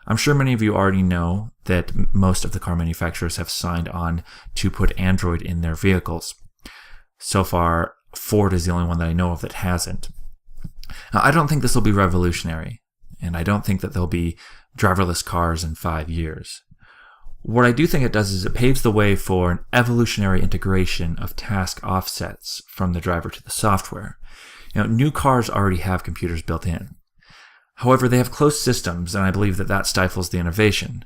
I'm sure many of you already know that most of the car manufacturers have signed on to put Android in their vehicles. So far, Ford is the only one that I know of that hasn't. Now, I don't think this will be revolutionary, and I don't think that there'll be driverless cars in 5 years. What I do think it does is it paves the way for an evolutionary integration of task offsets from the driver to the software. New cars already have computers built in. However, they have closed systems, and I believe that stifles the innovation.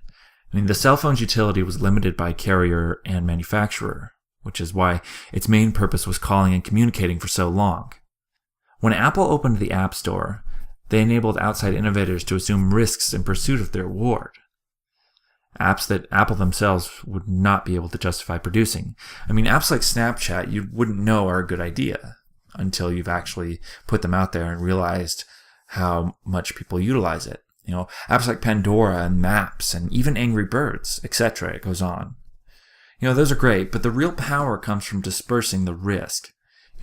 The cell phone's utility was limited by carrier and manufacturer, which is why its main purpose was calling and communicating for so long. When Apple opened the App Store, they enabled outside innovators to assume risks in pursuit of their reward. Apps that Apple themselves would not be able to justify producing. Apps like Snapchat you wouldn't know are a good idea until you've actually put them out there and realized how much people utilize it. Apps like Pandora and Maps and even Angry Birds, etc. It goes on. Those are great, but the real power comes from dispersing the risk.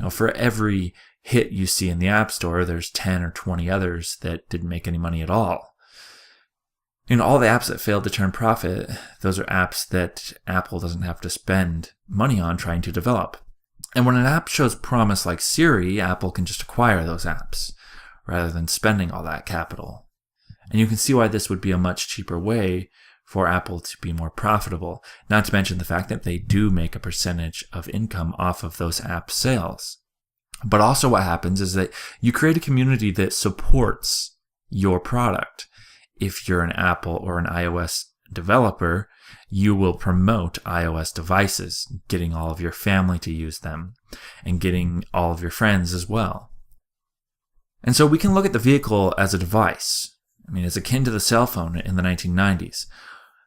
For every hit you see in the App Store, there's 10 or 20 others that didn't make any money at all. All the apps that failed to turn profit, those are apps that Apple doesn't have to spend money on trying to develop. And when an app shows promise like Siri, Apple can just acquire those apps rather than spending all that capital. And you can see why this would be a much cheaper way for Apple to be more profitable, not to mention the fact that they do make a percentage of income off of those app sales. But also what happens is that you create a community that supports your product. If you're an Apple or an iOS developer, you will promote iOS devices, getting all of your family to use them and getting all of your friends as well. And so we can look at the vehicle as a device. It's akin to the cell phone in the 1990s.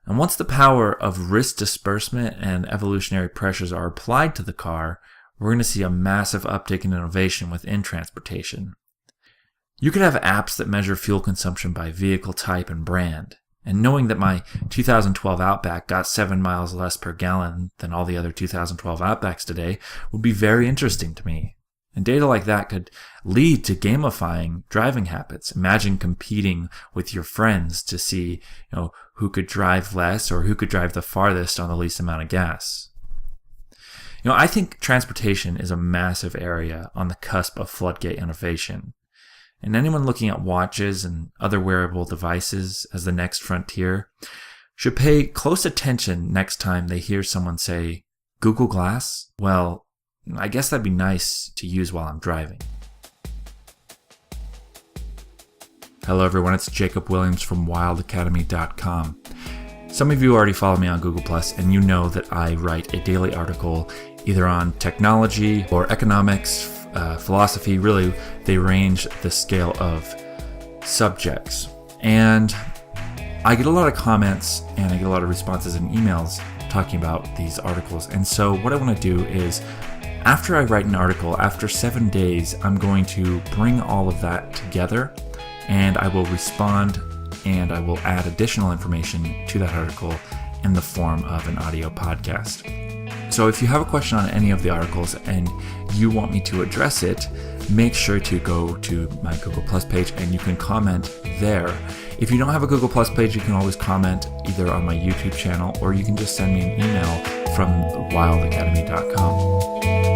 And once the power of risk disbursement and evolutionary pressures are applied to the car, we're going to see a massive uptick in innovation within transportation. You could have apps that measure fuel consumption by vehicle type and brand. And knowing that my 2012 Outback got 7 miles less per gallon than all the other 2012 Outbacks today would be very interesting to me. And data like that could lead to gamifying driving habits. Imagine competing with your friends to see, who could drive less or who could drive the farthest on the least amount of gas. I think transportation is a massive area on the cusp of floodgate innovation. And anyone looking at watches and other wearable devices as the next frontier should pay close attention next time they hear someone say, Google Glass? Well, I guess that'd be nice to use while I'm driving. Hello everyone, it's Jacob Williams from WiLDacademy.com. Some of you already follow me on Google+, and you know that I write a daily article either on technology or economics, philosophy. Really, they range the scale of subjects. And I get a lot of comments and I get a lot of responses and emails talking about these articles. And so what I want to do is, after I write an article, after 7 days, I'm going to bring all of that together and I will respond and I will add additional information to that article in the form of an audio podcast. So if you have a question on any of the articles and you want me to address it, make sure to go to my Google Plus page and you can comment there. If you don't have a Google Plus page, you can always comment either on my YouTube channel or you can just send me an email from WiLDacademy.com.